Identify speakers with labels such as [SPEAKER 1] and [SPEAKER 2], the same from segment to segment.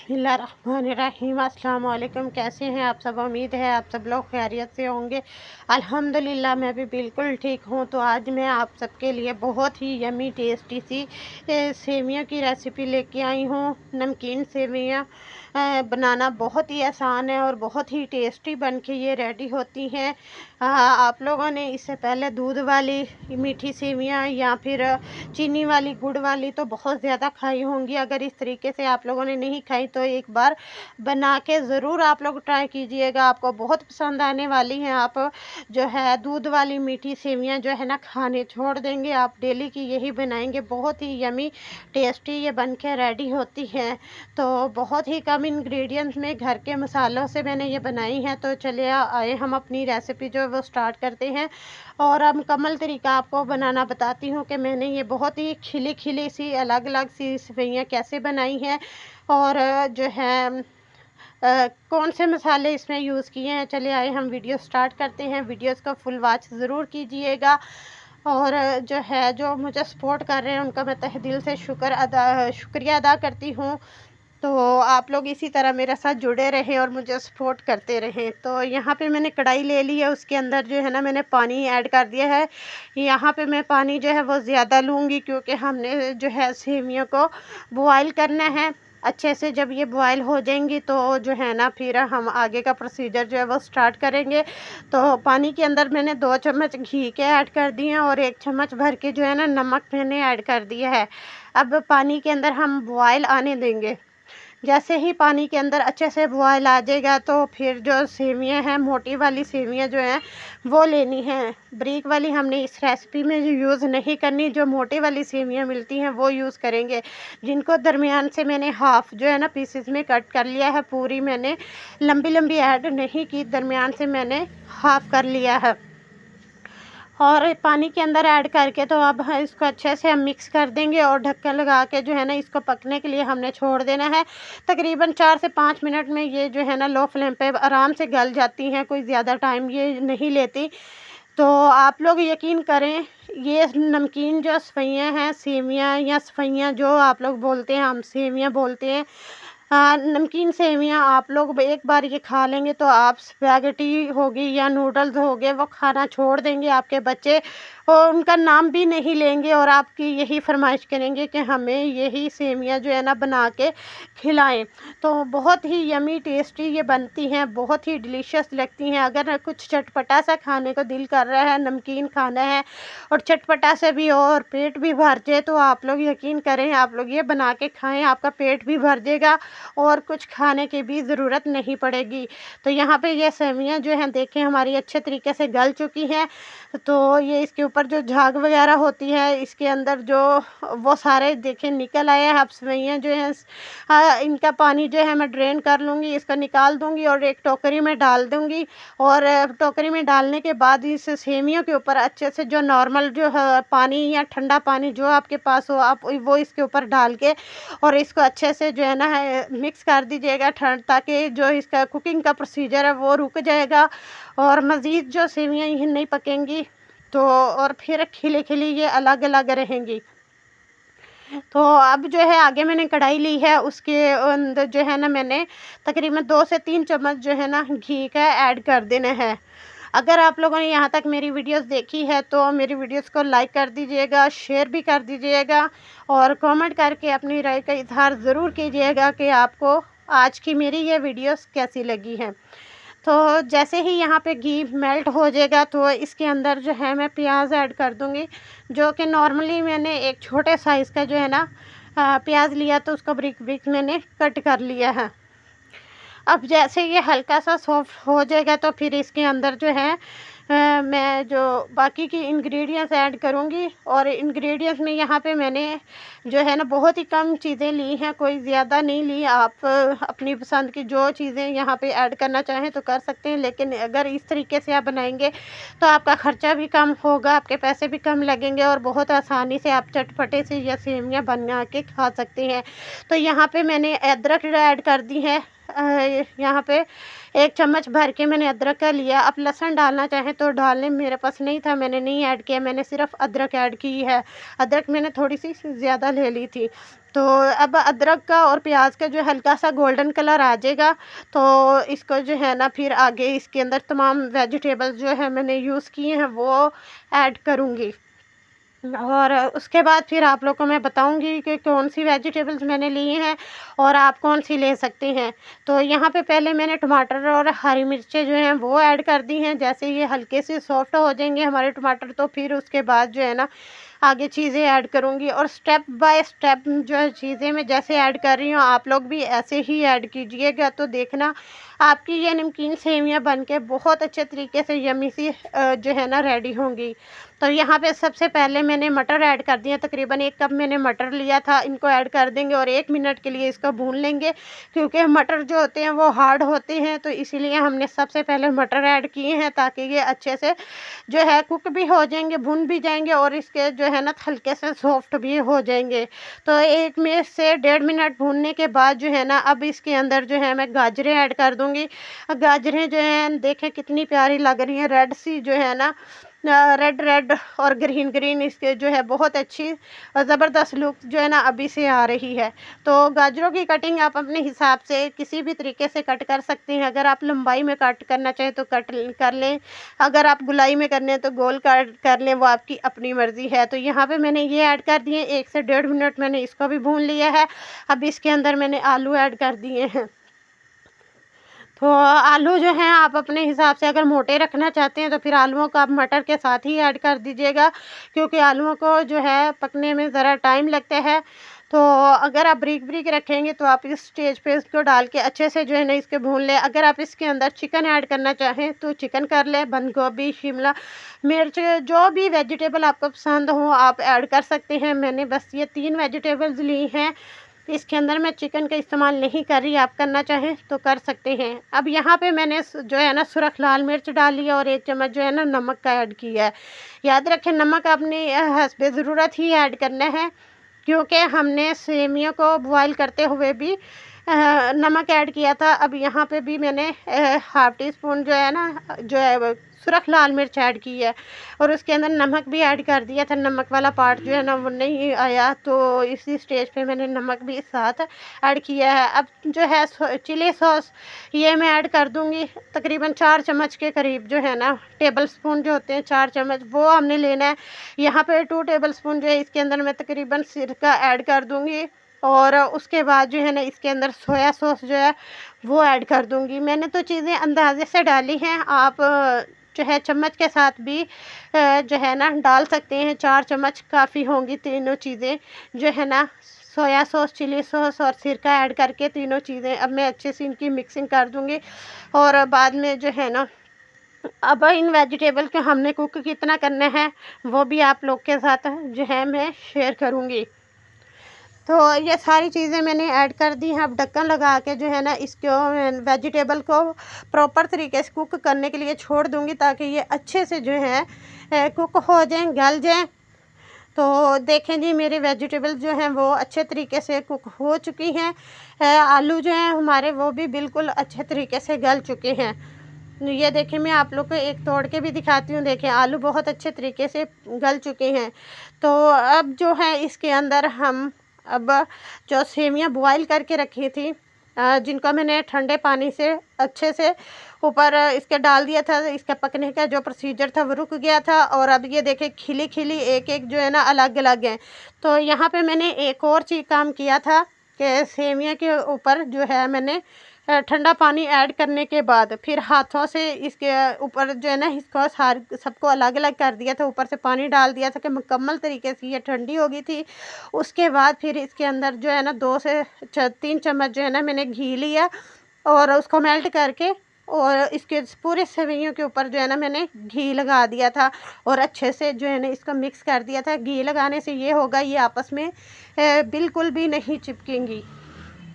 [SPEAKER 1] बिस्मिल्लाहिर्रहमानिर्रहीम। अस्सलाम वालेकुम। कैसे हैं आप सब? उम्मीद है आप सब लोग खैरियत से होंगे। अल्हम्दुलिल्लाह मैं भी बिल्कुल ठीक हूँ। तो आज मैं आप सबके लिए बहुत ही यमी टेस्टी सी सेवियों की रेसिपी लेके आई हूँ। नमकीन सेवियाँ बनाना बहुत ही आसान है और बहुत ही टेस्टी बन के ये रेडी होती हैं। आप लोगों ने इससे पहले दूध वाली मीठी सेवियाँ या फिर चीनी वाली, गुड़ वाली तो बहुत ज़्यादा खाई होंगी। अगर इस तरीके से आप लोगों ने नहीं खाई तो एक बार बना के ज़रूर आप लोग ट्राई कीजिएगा, आपको बहुत पसंद आने वाली हैं। आप जो है दूध वाली मीठी सेवियां जो है ना खाने छोड़ देंगे। आप डेली की यही बनाएंगे, बहुत ही यमी टेस्टी ये बन के रेडी होती हैं। तो बहुत ही कम इंग्रेडिएंट्स में घर के मसालों से मैंने ये बनाई है। तो चलिए आए हम अपनी रेसिपी जो है वो स्टार्ट करते हैं और अब मुकम्मल तरीका आपको बनाना बताती हूँ कि मैंने ये बहुत ही खिली खिली सी अलग अलग सी सेवइयाँ कैसे बनाई हैं और जो है कौन से मसाले इसमें यूज़ किए हैं। चलिए आए हम वीडियो स्टार्ट करते हैं। वीडियोस को फुल वॉच ज़रूर कीजिएगा और जो है जो मुझे सपोर्ट कर रहे हैं उनका मैं तहे दिल से शुक्रिया अदा करती हूँ। तो आप लोग इसी तरह मेरे साथ जुड़े रहें और मुझे सपोर्ट करते रहें। तो यहाँ पे मैंने कढ़ाई ले ली है, उसके अंदर जो है ना मैंने पानी ऐड कर दिया है। यहाँ पे मैं पानी जो है वो ज़्यादा लूँगी क्योंकि हमने जो है सेवियों को बॉयल करना है अच्छे से। जब ये बॉयल हो जाएंगी तो जो है ना फिर हम आगे का प्रोसीजर जो है वो स्टार्ट करेंगे। तो पानी के अंदर मैंने 2 चम्मच घी के ऐड कर दिए हैं और 1 चम्मच भर के जो है ना नमक मैंने ऐड कर दिया है। अब पानी के अंदर हम बॉयल आने देंगे। जैसे ही पानी के अंदर अच्छे से बॉयल आ जाएगा तो फिर जो सेवियाँ हैं, मोटी वाली सेवियाँ जो हैं वो लेनी है। ब्रीक वाली हमने इस रेसिपी में जो यूज़ नहीं करनी, जो मोटी वाली सेवियाँ मिलती हैं वो यूज़ करेंगे, जिनको दरमियान से मैंने हाफ़ जो है ना पीसेस में कट कर लिया है। पूरी मैंने लंबी लंबी ऐड नहीं की, दरमियान से मैंने हाफ़ कर लिया है। और पानी के अंदर ऐड करके तो अब इसको अच्छे से हम मिक्स कर देंगे और ढक्कन लगा के जो है ना इसको पकने के लिए हमने छोड़ देना है। तकरीबन 4 से 5 मिनट में ये जो है ना लो फ्लेम पे आराम से गल जाती हैं, कोई ज़्यादा टाइम ये नहीं लेती। तो आप लोग यकीन करें, ये नमकीन जो सेवइयाँ हैं, सेवियाँ या सफइयाँ जो आप लोग बोलते हैं, हम सेवियाँ बोलते हैं। नमकीन सेवियाँ आप लोग एक बार ये खा लेंगे तो आप स्पैगेटी होगी या नूडल्स हो गए वो खाना छोड़ देंगे। आपके बच्चे और उनका नाम भी नहीं लेंगे और आपकी यही फरमाइश करेंगे कि हमें यही सेवियाँ जो है ना बना के खिलाएं। तो बहुत ही यमी टेस्टी ये बनती हैं, बहुत ही डिलीशियस लगती हैं। अगर कुछ चटपटा सा खाने को दिल कर रहा है, नमकीन खाना है और चटपटा से भी और पेट भी भर जाए तो आप लोग यकीन करें, आप लोग ये बना के खाएं, आपका पेट भी भर जाएगा और कुछ खाने की भी ज़रूरत नहीं पड़ेगी। तो यहाँ पे ये सेवइयाँ जो हैं देखें हमारी अच्छे तरीके से गल चुकी हैं। तो ये इसके ऊपर जो झाग वगैरह होती है, इसके अंदर जो वो सारे देखें निकल आए हैं। अब सेवइयाँ जो हैं इनका पानी जो है मैं ड्रेन कर लूँगी, इसको निकाल दूँगी और एक टोकरी में डाल दूँगी। और टोकरी में डालने के बाद इस सेवइयों के ऊपर अच्छे से जो नॉर्मल जो है पानी या ठंडा पानी जो आपके पास हो, आप वो इसके ऊपर डाल के और इसको अच्छे से जो है ना मिक्स कर दीजिएगा ताकि जो इसका कुकिंग का प्रोसीजर है वो रुक जाएगा और मज़ीद जो सेवइयाँ ये नहीं पकेंगी तो और फिर खिली खिली ये अलग अलग रहेंगी। तो अब जो है आगे मैंने कढ़ाई ली है, उसके अंदर जो है ना मैंने तकरीबन 2 से 3 चम्मच जो है ना घी का ऐड कर देना है। अगर आप लोगों ने यहाँ तक मेरी वीडियोस देखी है तो मेरी वीडियोस को लाइक कर दीजिएगा, शेयर भी कर दीजिएगा और कमेंट करके अपनी राय का इज़हार ज़रूर कीजिएगा कि आपको आज की मेरी ये वीडियोस कैसी लगी हैं। तो जैसे ही यहाँ पे घी मेल्ट हो जाएगा तो इसके अंदर जो है मैं प्याज ऐड कर दूँगी, जो कि नॉर्मली मैंने एक छोटे साइज़ का जो है ना प्याज लिया तो उसको ब्रिक ब्रिक मैंने कट कर लिया है। अब जैसे ये हल्का सा सॉफ्ट हो जाएगा तो फिर इसके अंदर जो है मैं जो बाकी की इंग्रेडिएंट्स ऐड करूँगी। और इंग्रेडिएंट्स में यहाँ पे मैंने जो है ना बहुत ही कम चीज़ें ली हैं, कोई ज़्यादा नहीं ली। आप अपनी पसंद की जो चीज़ें यहाँ पे ऐड करना चाहें तो कर सकते हैं, लेकिन अगर इस तरीके से आप बनाएंगे तो आपका ख़र्चा भी कम होगा, आपके पैसे भी कम लगेंगे और बहुत आसानी से आप चटपटे से या सेवइयाँ बना के खा सकते हैं। तो यहाँ पे मैंने अदरक ऐड कर दी है। यहाँ पे 1 चम्मच भर के मैंने अदरक का लिया। आप लहसुन डालना चाहें तो डाल लें, मेरे पास नहीं था, मैंने नहीं ऐड किया, मैंने सिर्फ अदरक ऐड की है। अदरक मैंने थोड़ी सी ज़्यादा ले ली थी। तो अब अदरक का और प्याज का जो हल्का सा गोल्डन कलर आ जाएगा, तो इसको जो है ना फिर आगे इसके अंदर तमाम वेजिटेबल्स जो है मैंने यूज़ किए हैं वो ऐड करूँगी। और उसके बाद फिर आप लोग को मैं बताऊंगी कि कौन सी वेजिटेबल्स मैंने लिए हैं और आप कौन सी ले सकते हैं। तो यहाँ पे पहले मैंने टमाटर और हरी मिर्चें जो हैं वो ऐड कर दी हैं। जैसे ये हल्के से सॉफ्ट हो जाएंगे हमारे टमाटर, तो फिर उसके बाद जो है ना आगे चीज़ें ऐड करूँगी, और स्टेप बाय स्टेप जो है चीज़ें मैं जैसे ऐड कर रही हूँ आप लोग भी ऐसे ही ऐड कीजिएगा, तो देखना आपकी ये नमकीन सेवियाँ बन के बहुत अच्छे तरीके से यम्मी सी जो है ना रेडी होंगी। तो यहाँ पे सबसे पहले मैंने मटर ऐड कर दिए, तकरीबन 1 कप मैंने मटर लिया था, इनको ऐड कर देंगे और 1 मिनट के लिए इसको भून लेंगे, क्योंकि मटर जो होते हैं वो हार्ड होते हैं, तो इसीलिए हमने सबसे पहले मटर ऐड किए हैं ताकि ये अच्छे से जो है कुक भी हो जाएंगे, भुन भी जाएंगे और इसके जो है ना हल्के से सॉफ्ट भी हो जाएंगे। तो 1 मिनट से 1.5 मिनट भूनने के बाद जो है ना अब इसके अंदर जो है मैं गाजरें ऐड कर दूँगी। गाजरें जो हैं देखें कितनी प्यारी लग रही हैं, रेड सी जो है ना रेड रेड और ग्रीन ग्रीन इसके जो है बहुत अच्छी और ज़बरदस्त लुक जो है ना अभी से आ रही है। तो गाजरों की कटिंग आप अपने हिसाब से किसी भी तरीके से कट कर सकते हैं। अगर आप लंबाई में कट करना चाहें तो कट कर लें, अगर आप गुलाई में करने हैं तो गोल कट कर लें, वो आपकी अपनी मर्ज़ी है। तो यहाँ पे मैंने ये ऐड कर दिए, 1 से 1.5 मिनट मैंने इसको भी भून लिया है। अब इसके अंदर मैंने आलू ऐड कर दिए हैं। तो आलू जो हैं आप अपने हिसाब से अगर मोटे रखना चाहते हैं तो फिर आलूओं को आप मटर के साथ ही ऐड कर दीजिएगा, क्योंकि आलूओं को जो है पकने में ज़रा टाइम लगता है। तो अगर आप बारीक बारीक रखेंगे तो आप इस स्टेज पे इसको डाल के अच्छे से जो है ना इसके भून लें। अगर आप इसके अंदर चिकन ऐड करना चाहें तो चिकन कर लें, बंद गोभी, शिमला मिर्च, जो भी वेजिटेबल आपको पसंद हो आप ऐड कर सकते हैं। मैंने बस ये 3 वेजिटेबल्स ली हैं, इसके अंदर मैं चिकन का इस्तेमाल नहीं कर रही, आप करना चाहें तो कर सकते हैं। अब यहाँ पे मैंने जो है ना सुरख लाल मिर्च डाली है और 1 चम्मच जो है ना नमक का ऐड किया है। याद रखें नमक अपने हस्बे ज़रूरत ही ऐड करना है, क्योंकि हमने सेमियों को बॉयल करते हुए भी नमक ऐड किया था। अब यहाँ पे भी मैंने हाफ़ टी स्पून जो है ना जो है सुरख लाल मिर्च ऐड की है और उसके अंदर नमक भी ऐड कर दिया था। नमक वाला पार्ट जो है ना वो नहीं आया, तो इसी स्टेज पे मैंने नमक भी साथ ऐड किया है। अब जो है चिली सॉस ये मैं ऐड कर दूँगी, तकरीबन 4 चम्मच के करीब जो है ना, टेबल स्पून जो होते हैं 4 चम्मच वो हमने लेना है। यहाँ पे 2 टेबल स्पून जो है इसके अंदर मैं तकरीबन सिरका ऐड कर दूँगी और उसके बाद जो है ना इसके अंदर सोया सॉस जो है वो ऐड कर दूँगी। मैंने तो चीज़ें अंदाज़े से डाली हैं, आप जो है चम्मच के साथ भी जो है ना डाल सकते हैं। 4 चम्मच काफ़ी होंगी तीनों चीज़ें जो है ना, सोया सॉस, चिली सॉस और सिरका ऐड करके तीनों चीज़ें अब मैं अच्छे से इनकी मिक्सिंग कर दूँगी। और बाद में जो है ना अब इन वेजिटेबल को हमने कुक कितना करना है वो भी आप लोग के साथ जो है मैं शेयर करूँगी। तो ये सारी चीज़ें मैंने ऐड कर दी हैं। अब ढक्कन लगा के जो है ना इसको वेजिटेबल को प्रॉपर तरीके से कुक करने के लिए छोड़ दूँगी, ताकि ये अच्छे से जो है कुक हो जाएँ, गल जाएँ। तो देखें जी मेरे वेजिटेबल्स जो हैं वो अच्छे तरीके से कुक हो चुकी हैं। आलू जो हैं हमारे वो भी बिल्कुल अच्छे तरीके से गल चुके हैं। ये देखें मैं आप लोग को एक तोड़ के भी दिखाती हूँ। देखें आलू बहुत अच्छे तरीके से गल चुके हैं। तो अब जो है इसके अंदर हम अब जो सेवियाँ बॉयल करके रखी थी, जिनको मैंने ठंडे पानी से अच्छे से ऊपर इसके डाल दिया था, इसका पकने का जो प्रोसीजर था वो रुक गया था। और अब ये देखें खिली खिली एक एक जो है ना अलग अलग है। तो यहाँ पे मैंने एक और चीज़ काम किया था कि सेवियाँ के ऊपर जो है मैंने ठंडा पानी ऐड करने के बाद फिर हाथों से इसके ऊपर जो है ना इसको सबको अलग अलग कर दिया था, ऊपर से पानी डाल दिया था कि मुकम्मल तरीके से ये ठंडी हो गई थी। उसके बाद फिर इसके अंदर जो है ना 2 से 3 चम्मच जो है ना मैंने घी लिया और उसको मेल्ट करके और इसके पूरे सेवइयों के ऊपर जो है ना मैंने घी लगा दिया था और अच्छे से जो है ना इसको मिक्स कर दिया था। घी लगाने से ये होगा ये आपस में बिल्कुल भी नहीं चिपकेंगी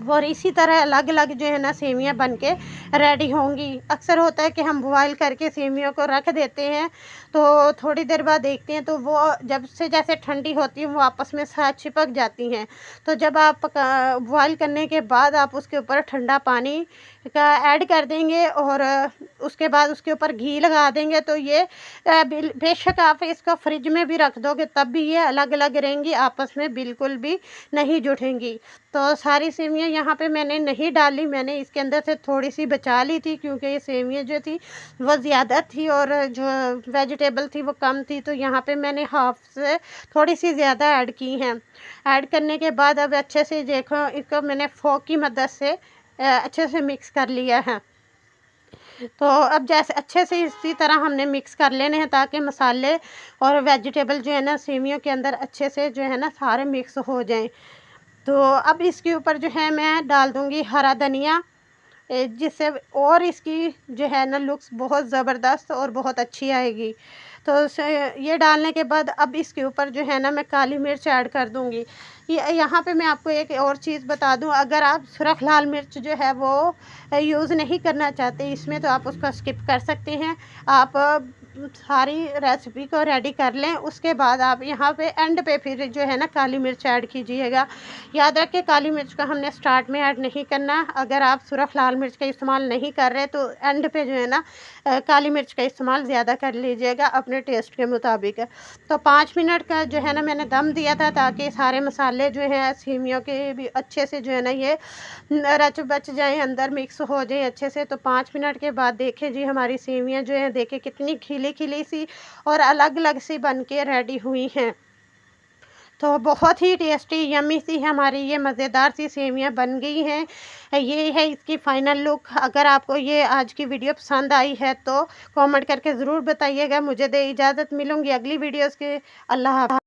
[SPEAKER 1] और इसी तरह अलग अलग जो है ना सेवियाँ बन के रेडी होंगी। अक्सर होता है कि हम बॉयल करके सेवियों को रख देते हैं, तो थोड़ी देर बाद देखते हैं तो वो जब से जैसे ठंडी होती हैं वो आपस में साथ चिपक जाती हैं। तो जब आप बॉयल करने के बाद आप उसके ऊपर ठंडा पानी का ऐड कर देंगे और उसके बाद उसके ऊपर घी लगा देंगे। तो ये बेशक आप इसको फ्रिज में भी रख दोगे तब भी ये अलग अलग रहेंगी, आपस में बिल्कुल भी नहीं जुड़ेंगी। तो सारी सेवियाँ यहाँ पे मैंने नहीं डाली, मैंने इसके अंदर से थोड़ी सी बचा ली थी क्योंकि ये सेवियाँ जो थी वो ज़्यादा थी और जो वेजिटेबल थी वो कम थी। तो यहाँ पे मैंने हाफ से थोड़ी सी ज़्यादा ऐड की हैं। ऐड करने के बाद अब अच्छे से देखो, इसको मैंने फोक की मदद से अच्छे से मिक्स कर लिया है। तो अब जैसे अच्छे से इसी तरह हमने मिक्स कर लेने हैं ताकि मसाले और वेजिटेबल जो है ना सेवियों के अंदर अच्छे से जो है ना सारे मिक्स हो जाएं। तो अब इसके ऊपर जो है मैं डाल दूँगी हरा धनिया, जिससे और इसकी जो है ना लुक्स बहुत ज़बरदस्त और बहुत अच्छी आएगी। तो ये डालने के बाद अब इसके ऊपर जो है ना मैं काली मिर्च ऐड कर दूँगी। ये यहाँ पे मैं आपको एक और चीज़ बता दूँ, अगर आप सुरख लाल मिर्च जो है वो यूज़ नहीं करना चाहते इसमें तो आप उसको स्किप कर सकते हैं। आप सारी रेसिपी को रेडी कर लें, उसके बाद आप यहाँ पे एंड पे फिर जो है ना काली मिर्च ऐड कीजिएगा। याद रखें काली मिर्च का हमने स्टार्ट में ऐड नहीं करना। अगर आप सुरख लाल मिर्च का इस्तेमाल नहीं कर रहे तो एंड पे जो है ना काली मिर्च का इस्तेमाल ज़्यादा कर लीजिएगा अपने टेस्ट के मुताबिक। तो 5 मिनट का जो है ना मैंने दम दिया था ताकि सारे मसाले जो हैं सेवियों के भी अच्छे से जो है ना ये रच बच जाएँ, अंदर मिक्स हो जाए अच्छे से। तो 5 मिनट के बाद देखें जी हमारी सेवियाँ जो हैं देखें कितनी खिली-खिली सी और अलग-अलग सी बन के रेडी हुई हैं। तो बहुत ही टेस्टी यम्मी सी हमारी ये मज़ेदार सी सेवियाँ बन गई हैं। ये है इसकी फ़ाइनल लुक। अगर आपको ये आज की वीडियो पसंद आई है तो कमेंट करके ज़रूर बताइएगा। मुझे दे इजाज़त, मिलूँगी अगली वीडियोज़ के। अल्लाह हाफ़िज़।